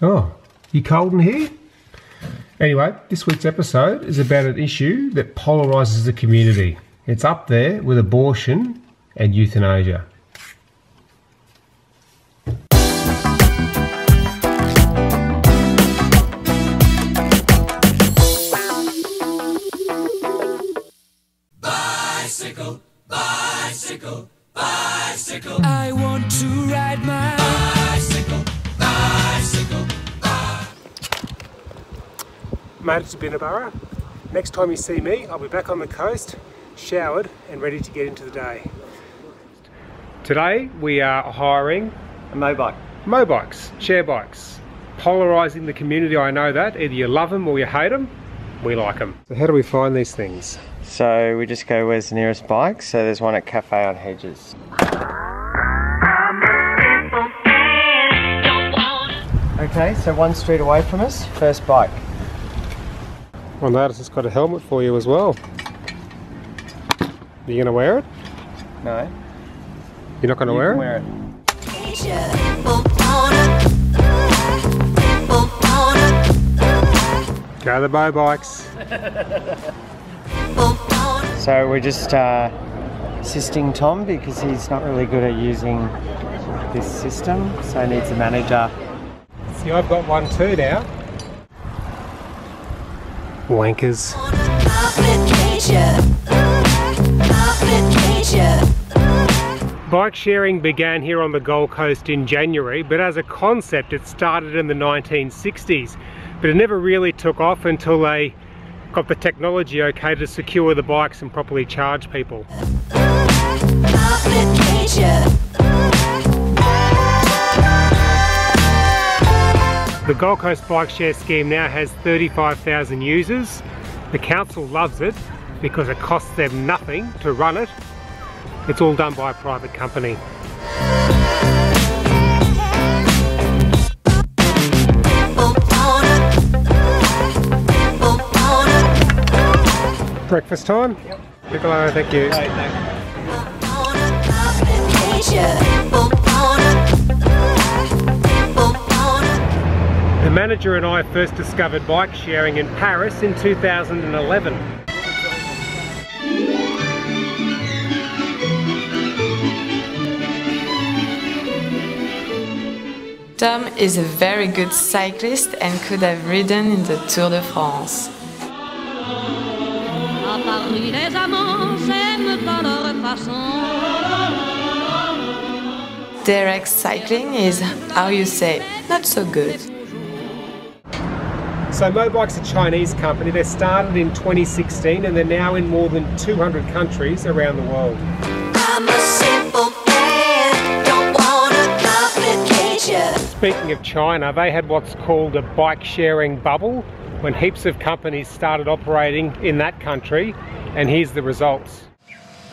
Oh, you cold in here? Anyway, this week's episode is about an issue that polarises the community. It's up there with abortion and euthanasia. Bicycle, bicycle, bicycle. I want to ride my bicycle, bicycle, Made it to Binnaburra. Next time you see me, I'll be back on the coast, showered and ready to get into the day. Today we are hiring a mobike. Mobikes, share bikes. Polarising the community, I know that. Either you love them or you hate them. We like them. So how do we find these things? So we just go, where's the nearest bike? So there's one at Cafe on Hedges. Okay, so 1 street away from us, first bike. I notice it's got a helmet for you as well. Are you going to wear it? No. You're not going to wear it? Wear it. Go the bow bikes. So we're just assisting Tom because he's not really good at using this system, so he needs a manager. See, I've got one too now. Wankers. Bike sharing began here on the Gold Coast in January, but as a concept it started in the 1960s. But it never really took off until they got the technology okay to secure the bikes and properly charge people. The Gold Coast Bike Share scheme now has 35,000 users. The council loves it because it costs them nothing to run it. It's all done by a private company. Breakfast time? Yep. Piccolo, thank you. Right, thanks. The manager and I first discovered bike sharing in Paris in 2011. Tom is a very good cyclist and could have ridden in the Tour de France. Derek's cycling is, how you say, not so good. So Mobike's a Chinese company. They started in 2016 and they're now in more than 200 countries around the world. I'm a simple man, don't wanna complicate you. Speaking of China, they had what's called a bike sharing bubble when heaps of companies started operating in that country, and here's the results.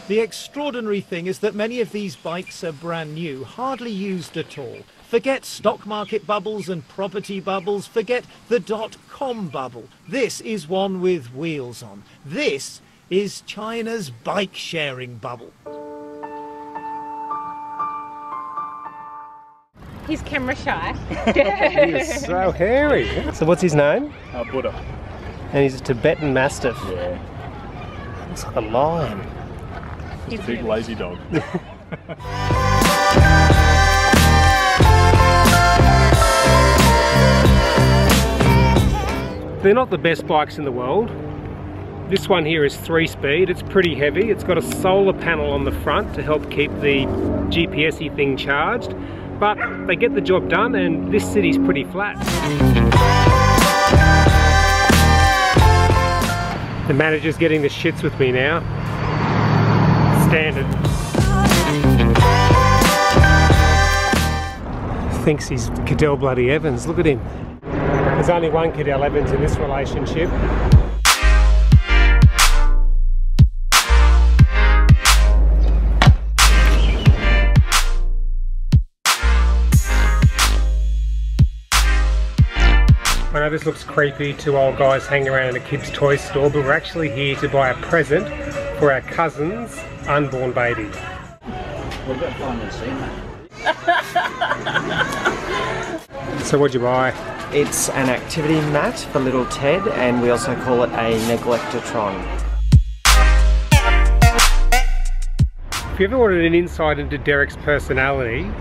The extraordinary thing is that many of these bikes are brand new, hardly used at all. Forget stock market bubbles and property bubbles, forget the .com bubble. This is one with wheels on. This is China's bike sharing bubble. He's camera shy. He is so hairy. So what's his name? Buddha. And he's a Tibetan Mastiff. Yeah. Looks like a lion. Just a big lazy dog. They're not the best bikes in the world. This one here is 3-speed. It's pretty heavy. It's got a solar panel on the front to help keep the GPS-y thing charged. But they get the job done, and this city's pretty flat. The manager's getting the shits with me now. Standard. Thinks he's Cadell bloody Evans. Look at him. There's only one Cadell Evans in this relationship. I know this looks creepy, 2 old guys hanging around in a kid's toy store, but we're actually here to buy a present for our cousin's unborn baby. We've got fun and seen that. So what'd you buy? It's an activity mat for little Ted, and we also call it a neglectatron. If you ever wanted an insight into Derek's personality,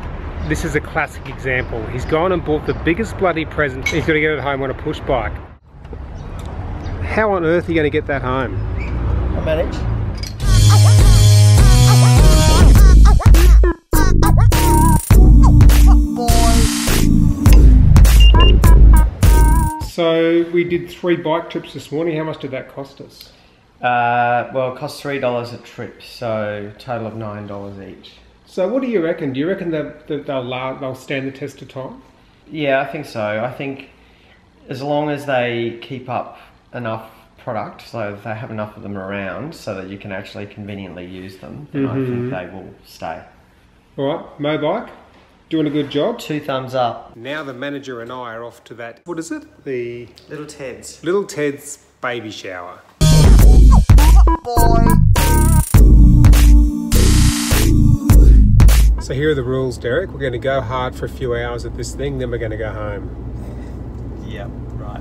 this is a classic example. He's gone and bought the biggest bloody present he's got to get at home on a push bike. How on earth are you going to get that home? I manage. So we did 3 bike trips this morning. How much did that cost us? Well, it costs $3 a trip, so total of $9 each. So what do you reckon? Do you reckon that they'll stand the test of time? Yeah, I think so. I think as long as they keep up enough product, so if they have enough of them around so that you can actually conveniently use them, then I think they will stay. Alright, Mobike, doing a good job. 2 thumbs up. Now the manager and I are off to that, what is it? The Little Ted's. Little Ted's baby shower. So here are the rules, Derek. We're going to go hard for a few hours at this thing, then we're going to go home. Yep, right.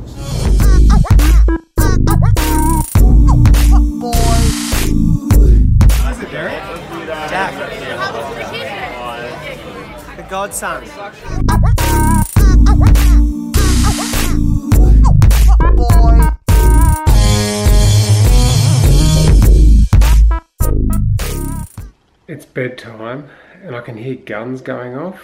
How's it, Derek? Jack. The godson. It's bedtime and I can hear guns going off.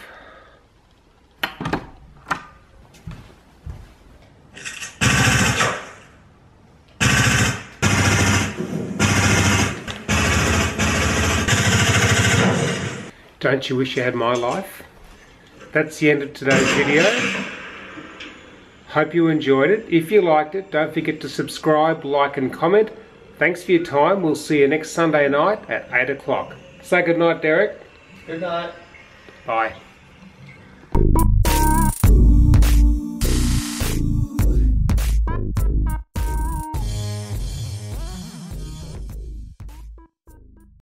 Don't you wish you had my life? That's the end of today's video. Hope you enjoyed it. If you liked it, don't forget to subscribe, like and comment. Thanks for your time. We'll see you next Sunday night at 8 o'clock. Say good night, Derek. Good night. Bye.